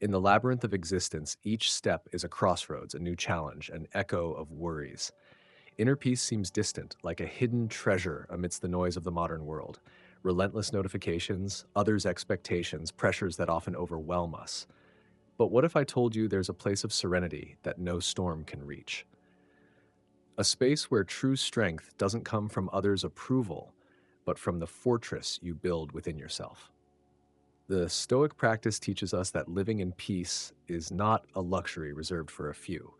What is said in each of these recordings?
In the labyrinth of existence, each step is a crossroads, a new challenge, an echo of worries. Inner peace seems distant, like a hidden treasure amidst the noise of the modern world. Relentless notifications, others' expectations, pressures that often overwhelm us. But what if I told you there's a place of serenity that no storm can reach? A space where true strength doesn't come from others' approval, but from the fortress you build within yourself. The Stoic practice teaches us that living in peace is not a luxury reserved for a few.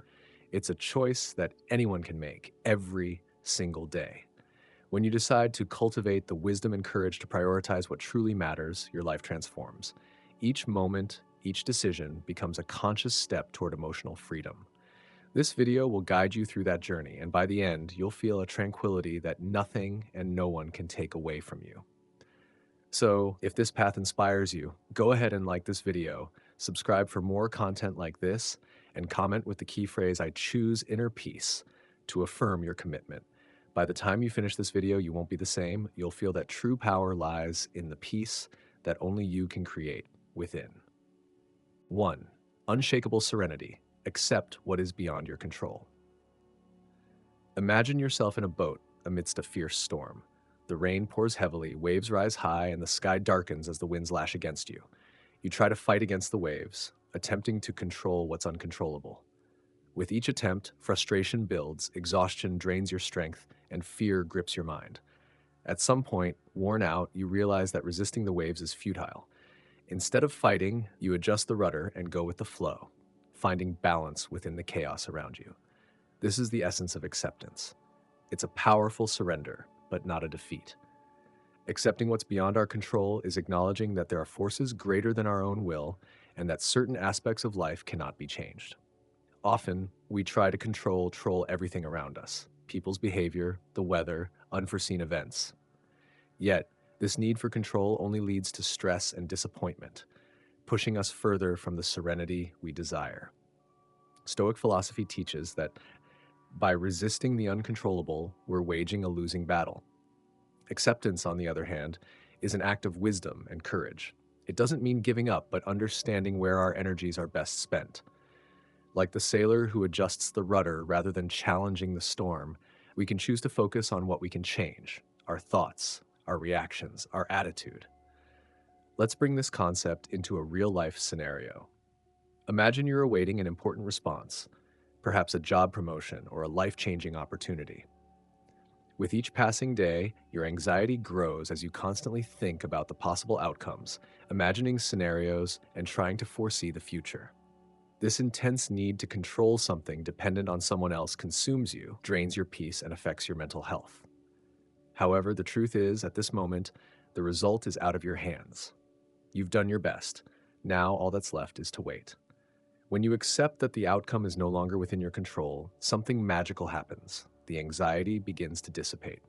It's a choice that anyone can make every single day. When you decide to cultivate the wisdom and courage to prioritize what truly matters, your life transforms. Each moment, each decision becomes a conscious step toward emotional freedom. This video will guide you through that journey, and by the end, you'll feel a tranquility that nothing and no one can take away from you. So, if this path inspires you, go ahead and like this video, subscribe for more content like this, and comment with the key phrase "I choose inner peace" to affirm your commitment. By the time you finish this video, you won't be the same. You'll feel that true power lies in the peace that only you can create within. 1. Unshakable serenity. Accept what is beyond your control. Imagine yourself in a boat amidst a fierce storm. The rain pours heavily, waves rise high, and the sky darkens as the winds lash against you. You try to fight against the waves, attempting to control what's uncontrollable. With each attempt, frustration builds, exhaustion drains your strength, and fear grips your mind. At some point, worn out, you realize that resisting the waves is futile. Instead of fighting, you adjust the rudder and go with the flow, finding balance within the chaos around you. This is the essence of acceptance. It's a powerful surrender, but not a defeat. Accepting what's beyond our control is acknowledging that there are forces greater than our own will and that certain aspects of life cannot be changed. Often, we try to control everything around us: people's behavior, the weather, unforeseen events. Yet, this need for control only leads to stress and disappointment, pushing us further from the serenity we desire. Stoic philosophy teaches that by resisting the uncontrollable, we're waging a losing battle. Acceptance, on the other hand, is an act of wisdom and courage. It doesn't mean giving up, but understanding where our energies are best spent. Like the sailor who adjusts the rudder rather than challenging the storm, we can choose to focus on what we can change: our thoughts, our reactions, our attitude. Let's bring this concept into a real-life scenario. Imagine you're awaiting an important response, perhaps a job promotion or a life-changing opportunity. With each passing day, your anxiety grows as you constantly think about the possible outcomes, imagining scenarios and trying to foresee the future. This intense need to control something dependent on someone else consumes you, drains your peace, and affects your mental health. However, the truth is, at this moment, the result is out of your hands. You've done your best. Now all that's left is to wait. When you accept that the outcome is no longer within your control, something magical happens. The anxiety begins to dissipate.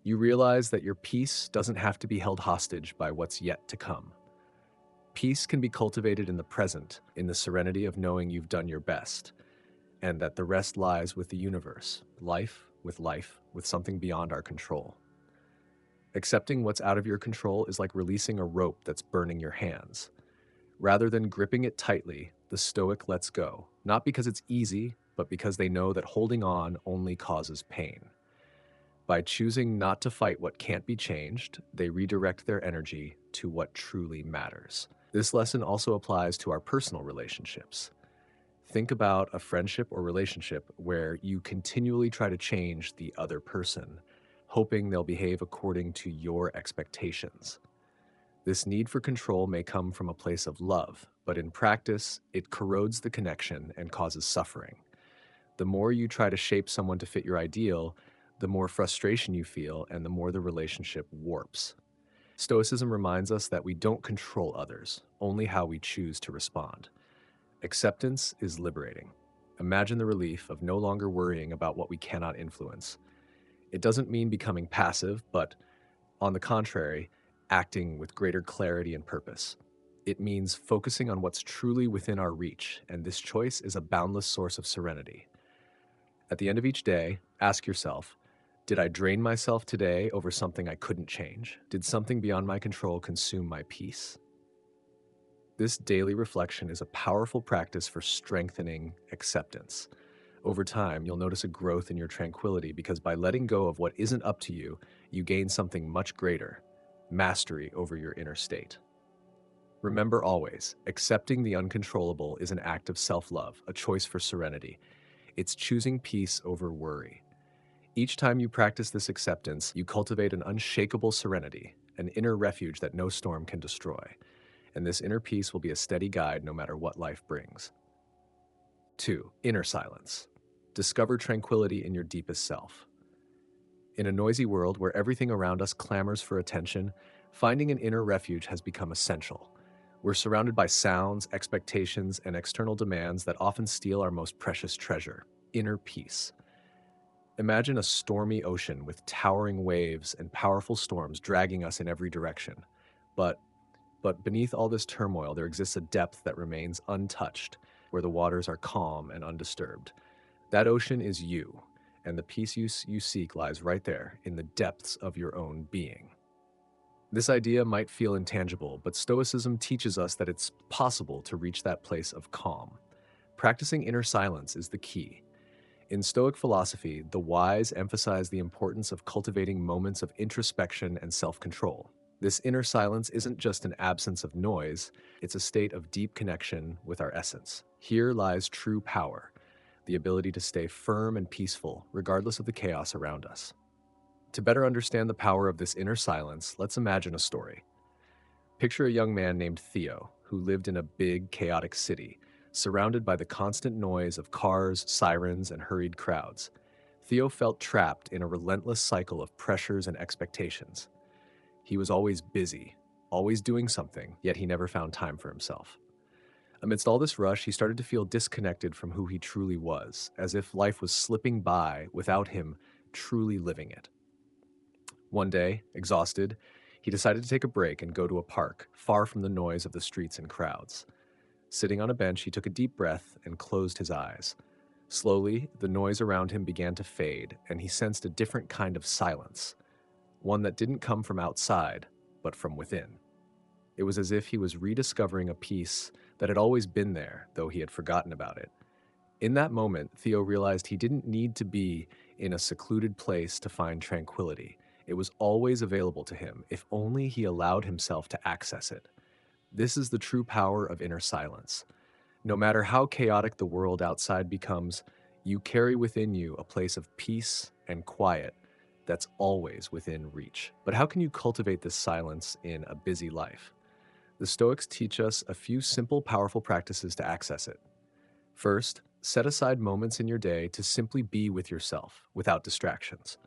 You realize that your peace doesn't have to be held hostage by what's yet to come. Peace can be cultivated in the present, in the serenity of knowing you've done your best, and that the rest lies with the universe, life, with something beyond our control. Accepting what's out of your control is like releasing a rope that's burning your hands. Rather than gripping it tightly, the Stoic lets go, not because it's easy, but because they know that holding on only causes pain. By choosing not to fight what can't be changed, they redirect their energy to what truly matters. This lesson also applies to our personal relationships. Think about a friendship or relationship where you continually try to change the other person, hoping they'll behave according to your expectations. This need for control may come from a place of love, but in practice, it corrodes the connection and causes suffering. The more you try to shape someone to fit your ideal, the more frustration you feel and the more the relationship warps. Stoicism reminds us that we don't control others, only how we choose to respond. Acceptance is liberating. Imagine the relief of no longer worrying about what we cannot influence. It doesn't mean becoming passive, but on the contrary, acting with greater clarity and purpose. It means focusing on what's truly within our reach, and this choice is a boundless source of serenity. At the end of each day, ask yourself, did I drain myself today over something I couldn't change? Did something beyond my control consume my peace? This daily reflection is a powerful practice for strengthening acceptance. Over time, you'll notice a growth in your tranquility because by letting go of what isn't up to you, you gain something much greater: mastery over your inner state. Remember always, accepting the uncontrollable is an act of self love, a choice for serenity. It's choosing peace over worry. Each time you practice this acceptance, you cultivate an unshakable serenity, an inner refuge that no storm can destroy. And this inner peace will be a steady guide no matter what life brings. 2. Inner silence. Discover tranquility in your deepest self. In a noisy world where everything around us clamors for attention, finding an inner refuge has become essential. We're surrounded by sounds, expectations, and external demands that often steal our most precious treasure: inner peace. Imagine a stormy ocean with towering waves and powerful storms dragging us in every direction. But but beneath all this turmoil, there exists a depth that remains untouched, where the waters are calm and undisturbed. That ocean is you, and the peace you seek lies right there in the depths of your own being. This idea might feel intangible, but Stoicism teaches us that it's possible to reach that place of calm. Practicing inner silence is the key. In Stoic philosophy, the wise emphasize the importance of cultivating moments of introspection and self control. This inner silence isn't just an absence of noise, it's a state of deep connection with our essence. Here lies true power, the ability to stay firm and peaceful, regardless of the chaos around us. To better understand the power of this inner silence, let's imagine a story. Picture a young man named Theo, who lived in a big, chaotic city, surrounded by the constant noise of cars, sirens, and hurried crowds. Theo felt trapped in a relentless cycle of pressures and expectations. He was always busy, always doing something, yet he never found time for himself. Amidst all this rush, he started to feel disconnected from who he truly was, as if life was slipping by without him truly living it. One day, exhausted, he decided to take a break and go to a park, far from the noise of the streets and crowds. Sitting on a bench, he took a deep breath and closed his eyes. Slowly, the noise around him began to fade, and he sensed a different kind of silence, one that didn't come from outside, but from within. It was as if he was rediscovering a peace that had always been there, though he had forgotten about it. In that moment, Theo realized he didn't need to be in a secluded place to find tranquility. It was always available to him, if only he allowed himself to access it. This is the true power of inner silence. No matter how chaotic the world outside becomes, you carry within you a place of peace and quiet that's always within reach. But how can you cultivate this silence in a busy life? The Stoics teach us a few simple, powerful practices to access it. First, set aside moments in your day to simply be with yourself without distractions.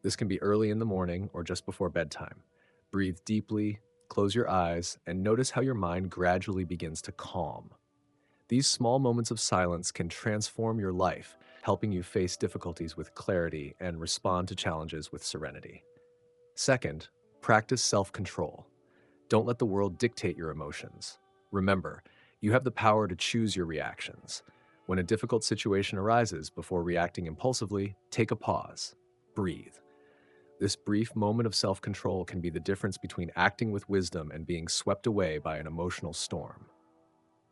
This can be early in the morning or just before bedtime. Breathe deeply, close your eyes, and notice how your mind gradually begins to calm. These small moments of silence can transform your life, helping you face difficulties with clarity and respond to challenges with serenity. Second, practice self-control. Don't let the world dictate your emotions. Remember, you have the power to choose your reactions. When a difficult situation arises, before reacting impulsively, take a pause. Breathe. This brief moment of self-control can be the difference between acting with wisdom and being swept away by an emotional storm.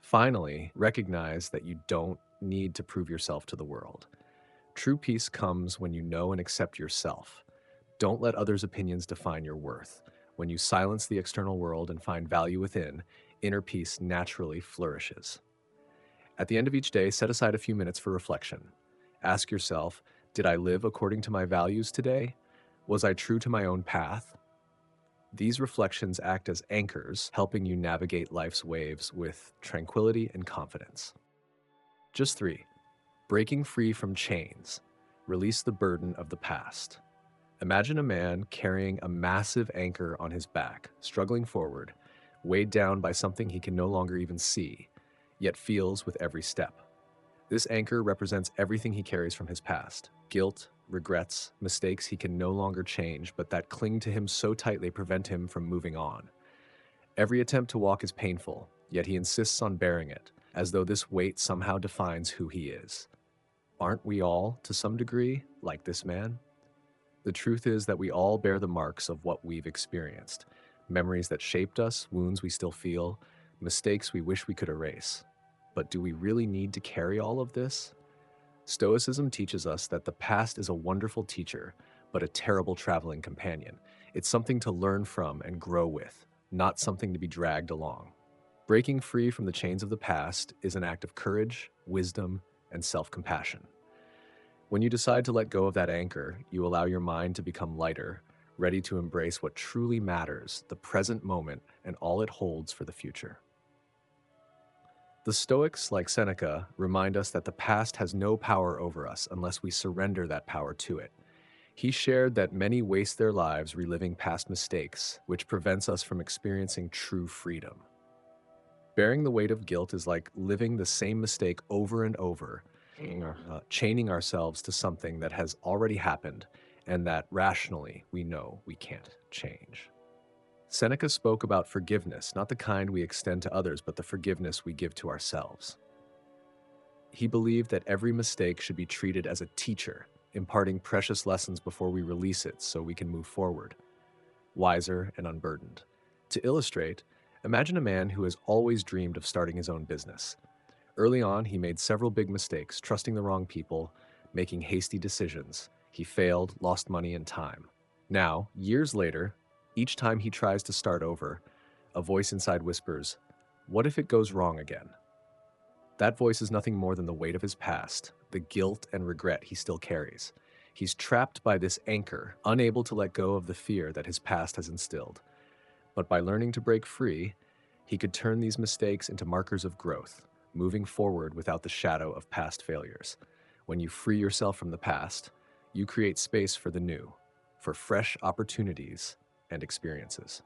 Finally, recognize that you don't need to prove yourself to the world. True peace comes when you know and accept yourself. Don't let others' opinions define your worth. When you silence the external world and find value within, inner peace naturally flourishes. At the end of each day, set aside a few minutes for reflection. Ask yourself, did I live according to my values today? Was I true to my own path? These reflections act as anchors, helping you navigate life's waves with tranquility and confidence. Just 3. Breaking free from chains. Release the burden of the past. Imagine a man carrying a massive anchor on his back, struggling forward, weighed down by something he can no longer even see, yet feels with every step. This anchor represents everything he carries from his past: guilt, regrets, mistakes he can no longer change, but that cling to him so tight they prevent him from moving on. Every attempt to walk is painful, yet he insists on bearing it, as though this weight somehow defines who he is. Aren't we all, to some degree, like this man? The truth is that we all bear the marks of what we've experienced: memories that shaped us, wounds we still feel, mistakes we wish we could erase. But do we really need to carry all of this? Stoicism teaches us that the past is a wonderful teacher, but a terrible traveling companion. It's something to learn from and grow with, not something to be dragged along. Breaking free from the chains of the past is an act of courage, wisdom, and self compassion. When you decide to let go of that anchor, you allow your mind to become lighter, ready to embrace what truly matters, the present moment, and all it holds for the future. The Stoics, like Seneca, remind us that the past has no power over us unless we surrender that power to it. He shared that many waste their lives reliving past mistakes, which prevents us from experiencing true freedom. Bearing the weight of guilt is like living the same mistake over and over, chaining ourselves to something that has already happened and that rationally we know we can't change. Seneca spoke about forgiveness, not the kind we extend to others, but the forgiveness we give to ourselves. He believed that every mistake should be treated as a teacher, imparting precious lessons before we release it so we can move forward, wiser and unburdened. To illustrate, imagine a man who has always dreamed of starting his own business. Early on, he made several big mistakes, trusting the wrong people, making hasty decisions. He failed, lost money and time. Now, years later, each time he tries to start over, a voice inside whispers, "What if it goes wrong again?" That voice is nothing more than the weight of his past, the guilt and regret he still carries. He's trapped by this anchor, unable to let go of the fear that his past has instilled. But by learning to break free, he could turn these mistakes into markers of growth, moving forward without the shadow of past failures. When you free yourself from the past, you create space for the new, for fresh opportunities and experiences.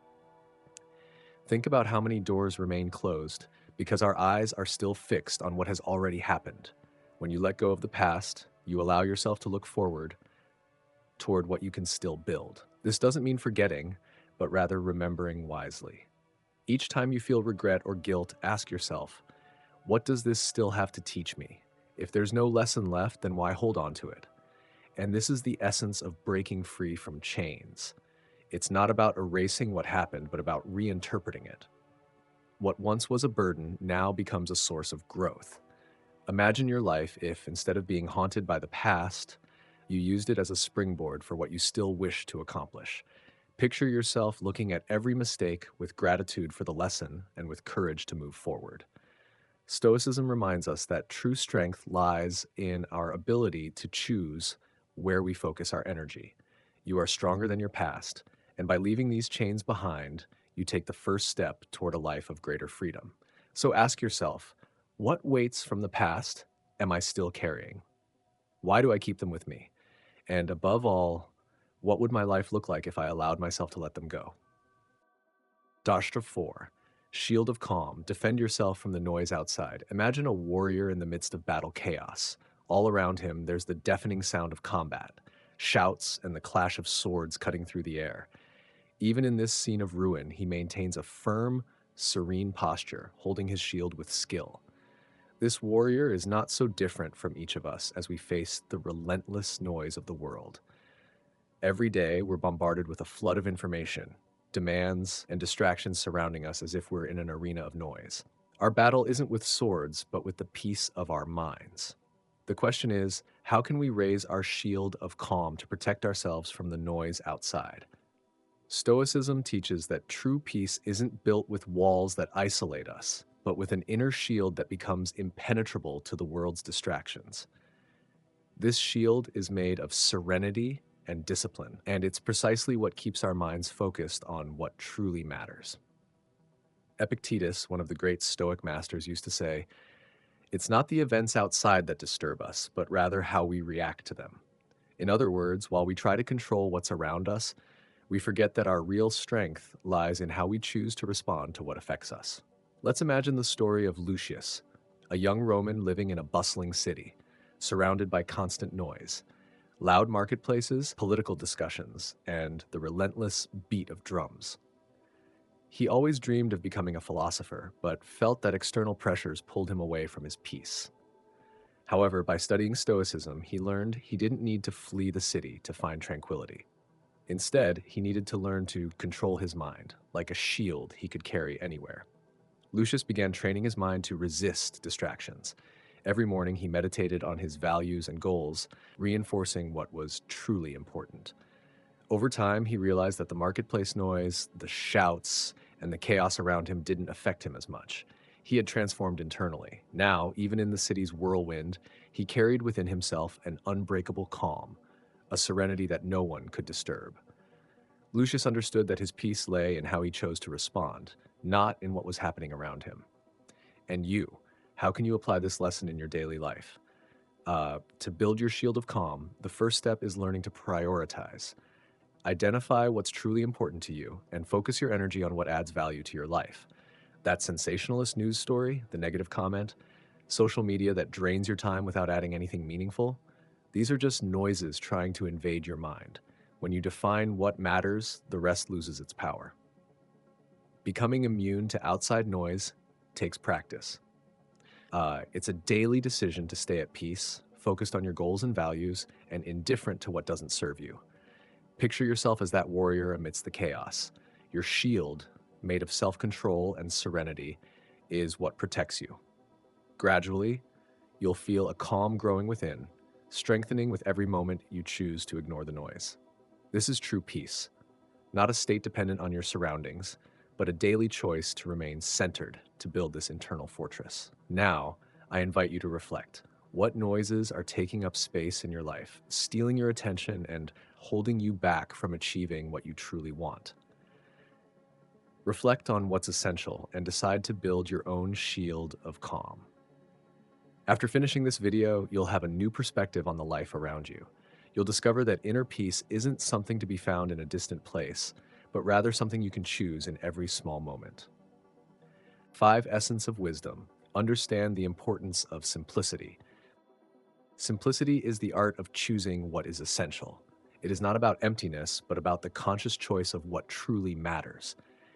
Think about how many doors remain closed because our eyes are still fixed on what has already happened. When you let go of the past, you allow yourself to look forward toward what you can still build. This doesn't mean forgetting, but rather remembering wisely. Each time you feel regret or guilt, ask yourself, what does this still have to teach me? If there's no lesson left, then why hold on to it? And this is the essence of breaking free from chains. It's not about erasing what happened, but about reinterpreting it. What once was a burden now becomes a source of growth. Imagine your life if, instead of being haunted by the past, you used it as a springboard for what you still wish to accomplish. Picture yourself looking at every mistake with gratitude for the lesson and with courage to move forward. Stoicism reminds us that true strength lies in our ability to choose where we focus our energy. You are stronger than your past, and by leaving these chains behind, you take the first step toward a life of greater freedom. So ask yourself, what weights from the past am I still carrying? Why do I keep them with me? And above all, what would my life look like if I allowed myself to let them go? Dashtra 4. Shield of calm. Defend yourself from the noise outside. Imagine a warrior in the midst of battle chaos. All around him, there's the deafening sound of combat, shouts, and the clash of swords cutting through the air. Even in this scene of ruin, he maintains a firm, serene posture, holding his shield with skill. This warrior is not so different from each of us as we face the relentless noise of the world. Every day, we're bombarded with a flood of information, demands, and distractions surrounding us as if we're in an arena of noise. Our battle isn't with swords, but with the peace of our minds. The question is, how can we raise our shield of calm to protect ourselves from the noise outside? Stoicism teaches that true peace isn't built with walls that isolate us, but with an inner shield that becomes impenetrable to the world's distractions. This shield is made of serenity and discipline, and it's precisely what keeps our minds focused on what truly matters. Epictetus, one of the great Stoic masters, used to say, "It's not the events outside that disturb us, but rather how we react to them." In other words, while we try to control what's around us, we forget that our real strength lies in how we choose to respond to what affects us. Let's imagine the story of Lucius, a young Roman living in a bustling city, surrounded by constant noise, loud marketplaces, political discussions, and the relentless beat of drums. He always dreamed of becoming a philosopher, but felt that external pressures pulled him away from his peace. However, by studying Stoicism, he learned he didn't need to flee the city to find tranquility. Instead, he needed to learn to control his mind, like a shield he could carry anywhere. Lucius began training his mind to resist distractions. Every morning, he meditated on his values and goals, reinforcing what was truly important. Over time, he realized that the marketplace noise, the shouts, and the chaos around him didn't affect him as much. He had transformed internally. Now, even in the city's whirlwind, he carried within himself an unbreakable calm, a serenity that no one could disturb. Lucius understood that his peace lay in how he chose to respond, not in what was happening around him. And you, how can you apply this lesson in your daily life? To build your shield of calm, the first step is learning to prioritize. Identify what's truly important to you and focus your energy on what adds value to your life. That sensationalist news story, the negative comment, social media that drains your time without adding anything meaningful, these are just noises trying to invade your mind. When you define what matters, the rest loses its power. Becoming immune to outside noise takes practice. It's a daily decision to stay at peace, focused on your goals and values, and indifferent to what doesn't serve you. Picture yourself as that warrior amidst the chaos. Your shield, made of self-control and serenity, is what protects you. Gradually, you'll feel a calm growing within, strengthening with every moment you choose to ignore the noise. This is true peace, not a state dependent on your surroundings, but a daily choice to remain centered to build this internal fortress. Now, I invite you to reflect. What noises are taking up space in your life, stealing your attention and holding you back from achieving what you truly want? Reflect on what's essential and decide to build your own shield of calm. After finishing this video, you'll have a new perspective on the life around you. You'll discover that inner peace isn't something to be found in a distant place, but rather something you can choose in every small moment. 5 Essence of Wisdom. Understand the importance of simplicity. Simplicity is the art of choosing what is essential. It is not about emptiness, but about the conscious choice of what truly matters.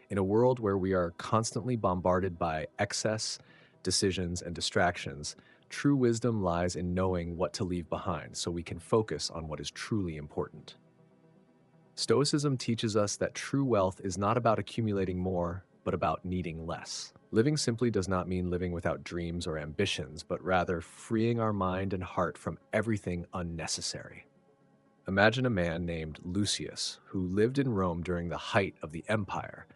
In a world where we are constantly bombarded by excess, decisions, and distractions, true wisdom lies in knowing what to leave behind so we can focus on what is truly important. Stoicism teaches us that true wealth is not about accumulating more, but about needing less. Living simply does not mean living without dreams or ambitions, but rather freeing our mind and heart from everything unnecessary. Imagine a man named Lucius, who lived in Rome during the height of the empire.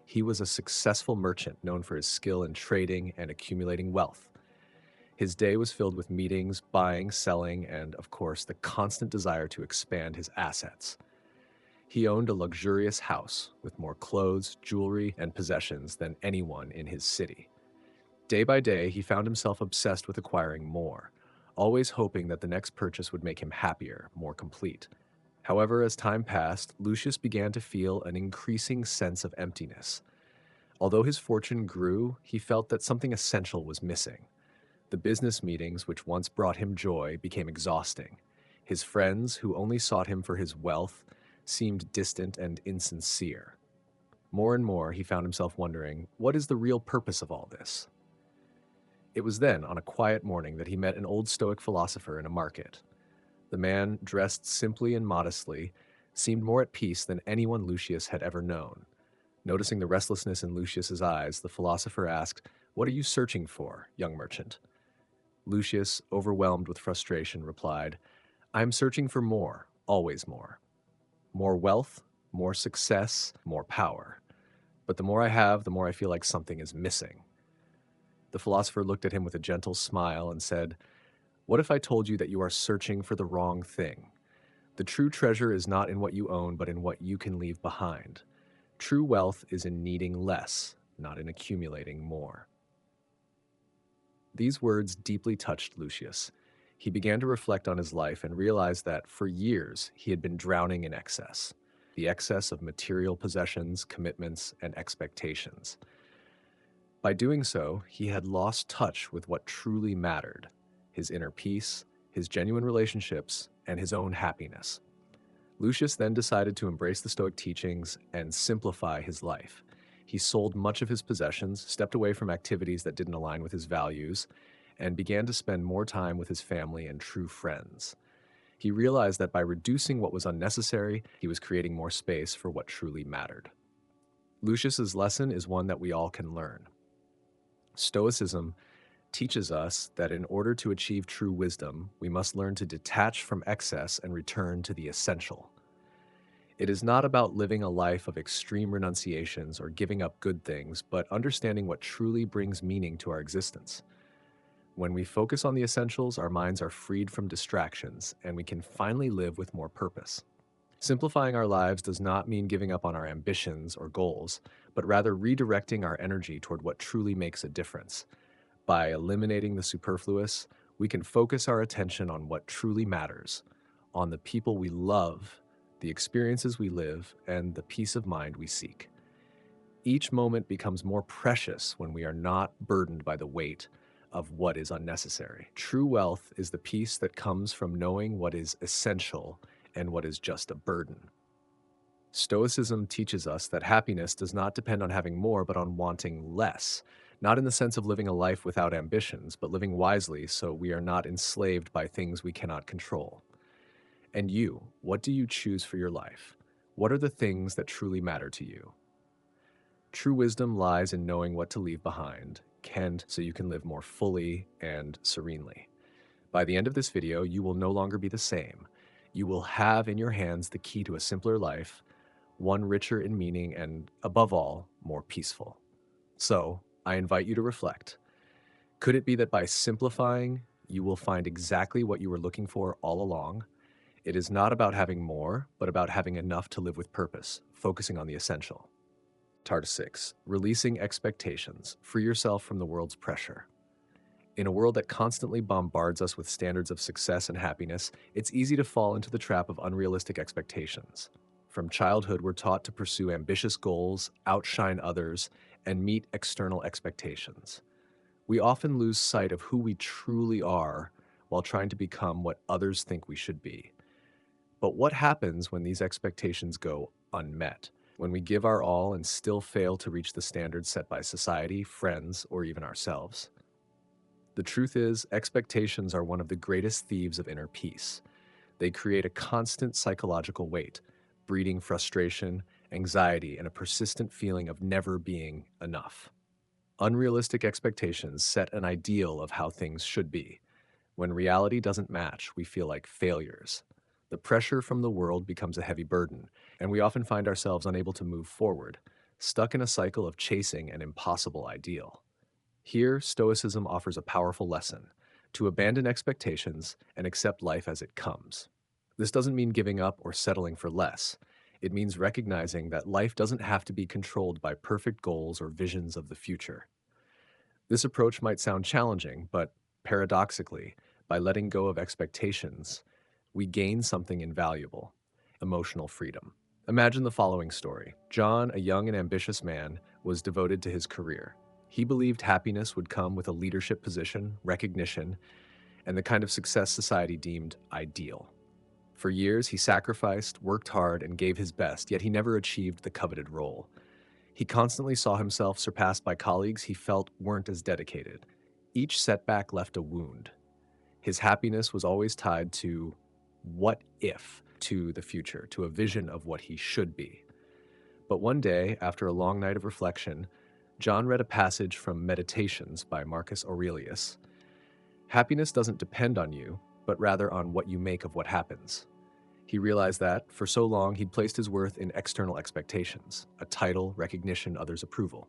He was a successful merchant known for his skill in trading and accumulating wealth. His day was filled with meetings, buying, selling, and, of course, the constant desire to expand his assets. He owned a luxurious house with more clothes, jewelry, and possessions than anyone in his city. Day by day, he found himself obsessed with acquiring more, always hoping that the next purchase would make him happier, more complete. However, as time passed, Lucius began to feel an increasing sense of emptiness. Although his fortune grew, he felt that something essential was missing. The business meetings, which once brought him joy, became exhausting. His friends, who only sought him for his wealth, seemed distant and insincere. More and more, he found himself wondering, what is the real purpose of all this? It was then, on a quiet morning, that he met an old Stoic philosopher in a market. The man, dressed simply and modestly, seemed more at peace than anyone Lucius had ever known. Noticing the restlessness in Lucius's eyes, the philosopher asked, "What are you searching for, young merchant?" Lucius, overwhelmed with frustration, replied, "I am searching for more, always more. More wealth, more success, more power. But the more I have, the more I feel like something is missing." The philosopher looked at him with a gentle smile and said, "What if I told you that you are searching for the wrong thing? The true treasure is not in what you own, but in what you can leave behind. True wealth is in needing less, not in accumulating more." These words deeply touched Lucius. He began to reflect on his life and realized that for years he had been drowning in excess, the excess of material possessions, commitments, and expectations. By doing so, he had lost touch with what truly mattered: his inner peace, his genuine relationships, and his own happiness. Lucius then decided to embrace the Stoic teachings and simplify his life. He sold much of his possessions, stepped away from activities that didn't align with his values, and began to spend more time with his family and true friends. He realized that by reducing what was unnecessary, he was creating more space for what truly mattered. Lucius's lesson is one that we all can learn. Stoicism teaches us that in order to achieve true wisdom, we must learn to detach from excess and return to the essential. It is not about living a life of extreme renunciations or giving up good things, but understanding what truly brings meaning to our existence. When we focus on the essentials, our minds are freed from distractions and we can finally live with more purpose. Simplifying our lives does not mean giving up on our ambitions or goals, but rather redirecting our energy toward what truly makes a difference. By eliminating the superfluous, we can focus our attention on what truly matters, on the people we love, the experiences we live, and the peace of mind we seek. Each moment becomes more precious when we are not burdened by the weight of what is unnecessary. True wealth is the peace that comes from knowing what is essential and what is just a burden. Stoicism teaches us that happiness does not depend on having more, but on wanting less. Not in the sense of living a life without ambitions, but living wisely so we are not enslaved by things we cannot control. And you, what do you choose for your life? What are the things that truly matter to you? True wisdom lies in knowing what to leave behind, so you can live more fully and serenely. By the end of this video, you will no longer be the same. You will have in your hands the key to a simpler life, one richer in meaning and, above all, more peaceful. So, I invite you to reflect. Could it be that by simplifying, you will find exactly what you were looking for all along? It is not about having more, but about having enough to live with purpose, focusing on the essential. Part 6. Releasing expectations. Free yourself from the world's pressure. In a world that constantly bombards us with standards of success and happiness, it's easy to fall into the trap of unrealistic expectations. From childhood, we're taught to pursue ambitious goals, outshine others, and meet external expectations. We often lose sight of who we truly are while trying to become what others think we should be. But what happens when these expectations go unmet? When we give our all and still fail to reach the standards set by society, friends, or even ourselves? The truth is, expectations are one of the greatest thieves of inner peace. They create a constant psychological weight, breeding frustration, anxiety, and a persistent feeling of never being enough. Unrealistic expectations set an ideal of how things should be. When reality doesn't match, we feel like failures. The pressure from the world becomes a heavy burden, and we often find ourselves unable to move forward, stuck in a cycle of chasing an impossible ideal. Here, Stoicism offers a powerful lesson: to abandon expectations and accept life as it comes. This doesn't mean giving up or settling for less. It means recognizing that life doesn't have to be controlled by perfect goals or visions of the future. This approach might sound challenging, but paradoxically, by letting go of expectations, we gain something invaluable: emotional freedom. Imagine the following story. John, a young and ambitious man, was devoted to his career. He believed happiness would come with a leadership position, recognition, and the kind of success society deemed ideal. For years, he sacrificed, worked hard, and gave his best, yet he never achieved the coveted role. He constantly saw himself surpassed by colleagues he felt weren't as dedicated. Each setback left a wound. His happiness was always tied to what if, to the future, to a vision of what he should be. But one day, after a long night of reflection, John read a passage from Meditations by Marcus Aurelius. Happiness doesn't depend on you, but rather on what you make of what happens. He realized that, for so long, he'd placed his worth in external expectations: a title, recognition, others' approval.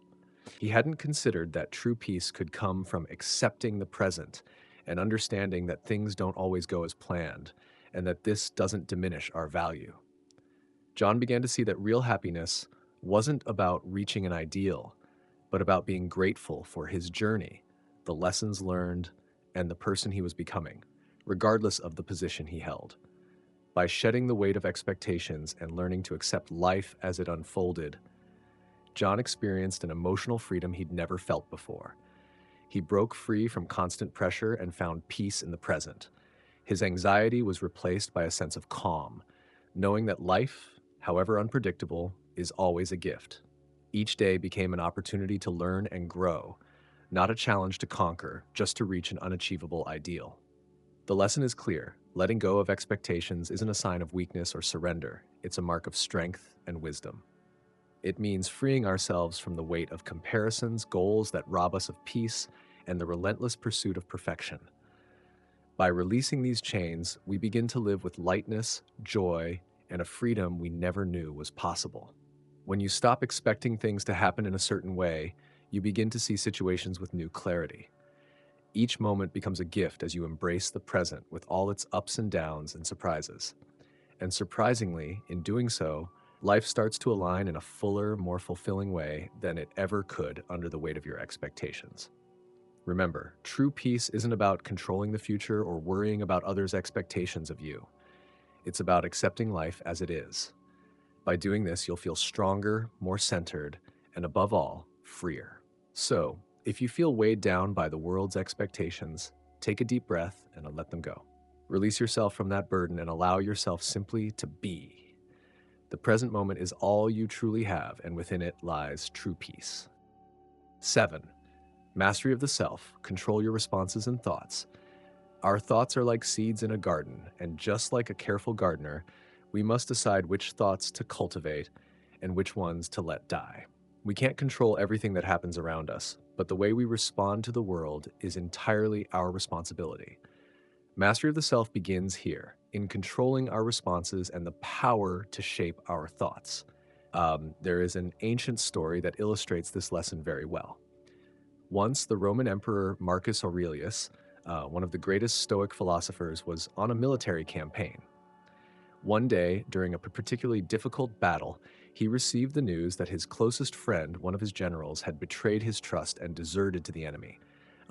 He hadn't considered that true peace could come from accepting the present and understanding that things don't always go as planned, and that this doesn't diminish our value. John began to see that real happiness wasn't about reaching an ideal, but about being grateful for his journey, the lessons learned, and the person he was becoming, regardless of the position he held. By shedding the weight of expectations and learning to accept life as it unfolded, John experienced an emotional freedom he'd never felt before. He broke free from constant pressure and found peace in the present. His anxiety was replaced by a sense of calm, knowing that life, however unpredictable, is always a gift. Each day became an opportunity to learn and grow, not a challenge to conquer, just to reach an unachievable ideal. The lesson is clear: letting go of expectations isn't a sign of weakness or surrender, it's a mark of strength and wisdom. It means freeing ourselves from the weight of comparisons, goals that rob us of peace, and the relentless pursuit of perfection. By releasing these chains, we begin to live with lightness, joy, and a freedom we never knew was possible. When you stop expecting things to happen in a certain way, you begin to see situations with new clarity. Each moment becomes a gift as you embrace the present with all its ups and downs and surprises. And surprisingly, in doing so, life starts to align in a fuller, more fulfilling way than it ever could under the weight of your expectations. Remember, true peace isn't about controlling the future or worrying about others' expectations of you. It's about accepting life as it is. By doing this, you'll feel stronger, more centered, and above all, freer. So, if you feel weighed down by the world's expectations, take a deep breath and let them go. Release yourself from that burden and allow yourself simply to be. The present moment is all you truly have, and within it lies true peace. 7. Mastery of the self. Control your responses and thoughts. Our thoughts are like seeds in a garden, and just like a careful gardener, we must decide which thoughts to cultivate and which ones to let die. We can't control everything that happens around us, but the way we respond to the world is entirely our responsibility. Mastery of the self begins here, in controlling our responses and the power to shape our thoughts. There is an ancient story that illustrates this lesson very well. Once, the Roman Emperor Marcus Aurelius, one of the greatest Stoic philosophers, was on a military campaign. One day, during a particularly difficult battle, he received the news that his closest friend, one of his generals, had betrayed his trust and deserted to the enemy.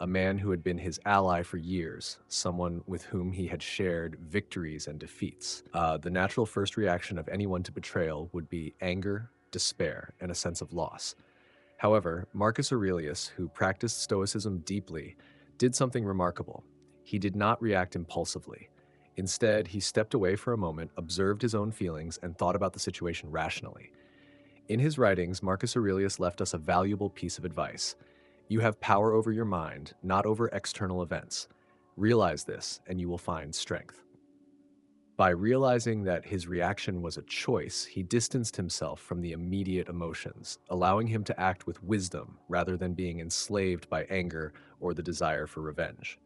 A man who had been his ally for years, someone with whom he had shared victories and defeats. The natural first reaction of anyone to betrayal would be anger, despair, and a sense of loss. However, Marcus Aurelius, who practiced Stoicism deeply, did something remarkable. He did not react impulsively. Instead, he stepped away for a moment, observed his own feelings, and thought about the situation rationally. In his writings, Marcus Aurelius left us a valuable piece of advice. You have power over your mind, not over external events. Realize this, and you will find strength. By realizing that his reaction was a choice, he distanced himself from the immediate emotions, allowing him to act with wisdom rather than being enslaved by anger or the desire for revenge.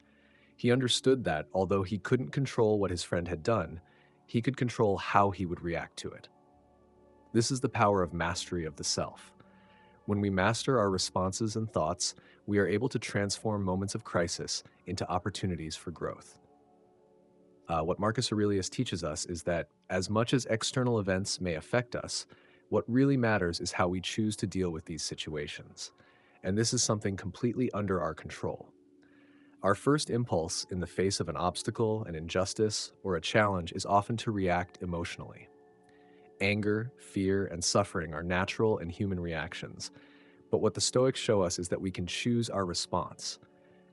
He understood that, although he couldn't control what his friend had done, he could control how he would react to it. This is the power of mastery of the self. When we master our responses and thoughts, we are able to transform moments of crisis into opportunities for growth. What Marcus Aurelius teaches us is that as much as external events may affect us, what really matters is how we choose to deal with these situations. And this is something completely under our control. Our first impulse in the face of an obstacle, an injustice, or a challenge is often to react emotionally. Anger, fear, and suffering are natural and human reactions. But what the Stoics show us is that we can choose our response.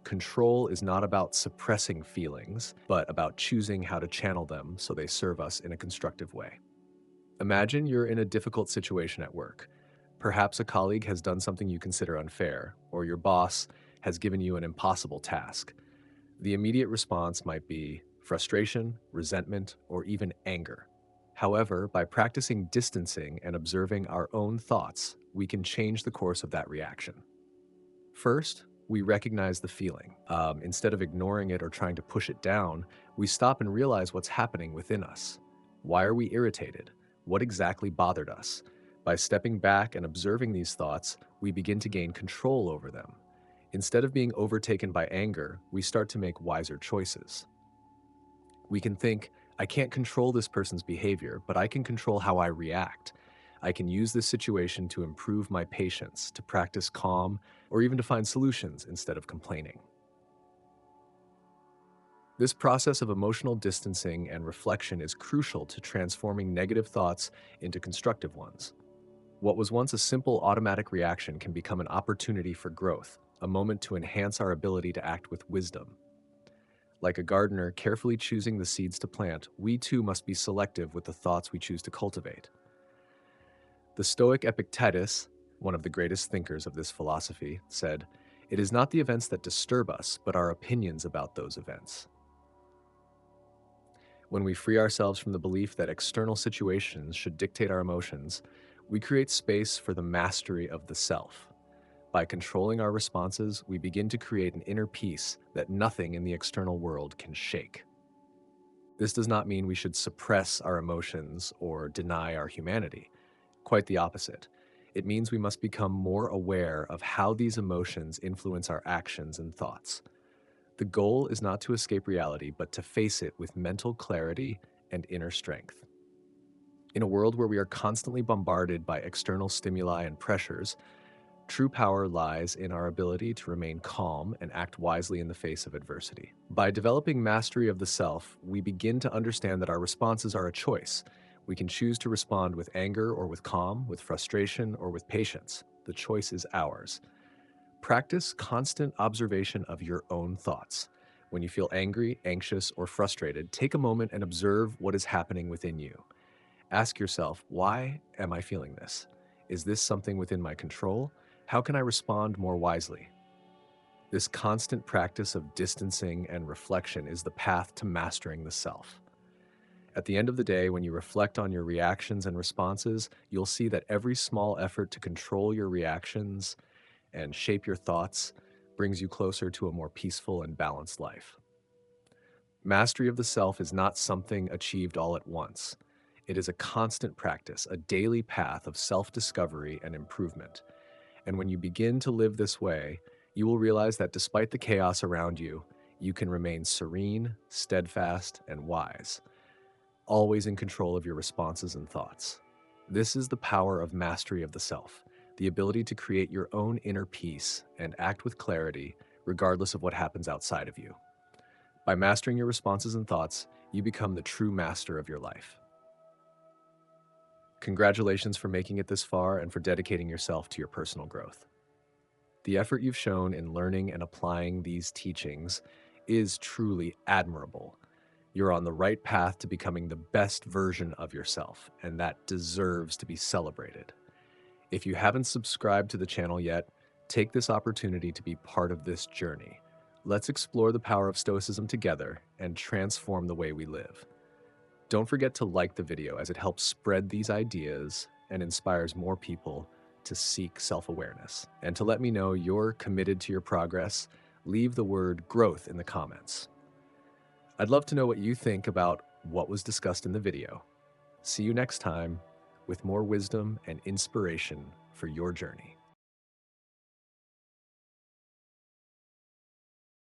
Control is not about suppressing feelings, but about choosing how to channel them so they serve us in a constructive way. Imagine you're in a difficult situation at work. Perhaps a colleague has done something you consider unfair, or your boss has given you an impossible task. The immediate response might be frustration, resentment, or even anger. However, by practicing distancing and observing our own thoughts, we can change the course of that reaction. First, we recognize the feeling. Instead of ignoring it or trying to push it down, we stop and realize what's happening within us. Why are we irritated? What exactly bothered us? By stepping back and observing these thoughts, we begin to gain control over them. Instead of being overtaken by anger, we start to make wiser choices. We can think, I can't control this person's behavior, but I can control how I react. I can use this situation to improve my patience, to practice calm, or even to find solutions instead of complaining. This process of emotional distancing and reflection is crucial to transforming negative thoughts into constructive ones. What was once a simple automatic reaction can become an opportunity for growth, a moment to enhance our ability to act with wisdom. Like a gardener carefully choosing the seeds to plant, we too must be selective with the thoughts we choose to cultivate. The Stoic Epictetus, one of the greatest thinkers of this philosophy, said, "It is not the events that disturb us, but our opinions about those events." When we free ourselves from the belief that external situations should dictate our emotions, We create space for the mastery of the self. By controlling our responses, we begin to create an inner peace that nothing in the external world can shake. This does not mean we should suppress our emotions or deny our humanity. Quite the opposite. It means we must become more aware of how these emotions influence our actions and thoughts. The goal is not to escape reality, but to face it with mental clarity and inner strength. In a world where we are constantly bombarded by external stimuli and pressures, true power lies in our ability to remain calm and act wisely in the face of adversity. By developing mastery of the self, we begin to understand that our responses are a choice. We can choose to respond with anger or with calm, with frustration or with patience. The choice is ours. Practice constant observation of your own thoughts. When you feel angry, anxious, or frustrated, take a moment and observe what is happening within you. Ask yourself, why am I feeling this? Is this something within my control? How can I respond more wisely? This constant practice of distancing and reflection is the path to mastering the self. At the end of the day, when you reflect on your reactions and responses, you'll see that every small effort to control your reactions and shape your thoughts brings you closer to a more peaceful and balanced life. Mastery of the self is not something achieved all at once. It is a constant practice, a daily path of self-discovery and improvement. And when you begin to live this way, you will realize that despite the chaos around you, you can remain serene, steadfast, and wise, always in control of your responses and thoughts. This is the power of mastery of the self, the ability to create your own inner peace and act with clarity, regardless of what happens outside of you. By mastering your responses and thoughts, you become the true master of your life. Congratulations for making it this far and for dedicating yourself to your personal growth. The effort you've shown in learning and applying these teachings is truly admirable. You're on the right path to becoming the best version of yourself, and that deserves to be celebrated. If you haven't subscribed to the channel yet, take this opportunity to be part of this journey. Let's explore the power of Stoicism together and transform the way we live. Don't forget to like the video as it helps spread these ideas and inspires more people to seek self-awareness. And to let me know you're committed to your progress, leave the word growth in the comments. I'd love to know what you think about what was discussed in the video. See you next time with more wisdom and inspiration for your journey.